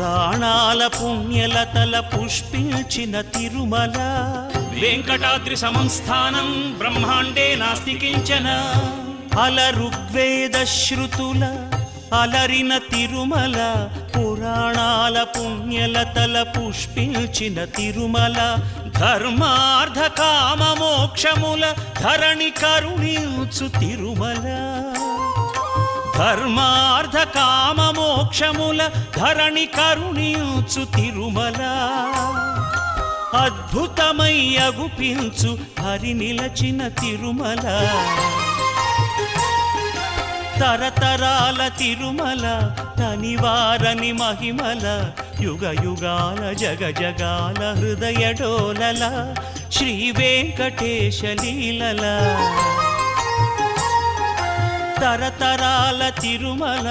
పురాణాల పుణ్యలతల పుష్పించిన తిరుమల వెంకటాద్రి సంస్థానం బ్రహ్మాండే నాస్తి కించన అల ఋగ్వేద శృతుల అలరిన తిరుమల పురాణాల పుణ్యలతల పుష్పించిన తిరుమల ధర్మార్థ కామ మోక్షముల ధరణి కరుణించు తిరుమల ధర్మార్థ కామ మోక్షముల ధరణి కరుణించు తిరుమల అద్భుతమై అగుపించు హరి నిలచిన తిరుమల తరతరాల తిరుమల తనివారని మహిమల యుగ యుగాల జగ జగాల హృదయ డోలల శ్రీ వెంకటేశ లీలల తరతరాల తిరుమల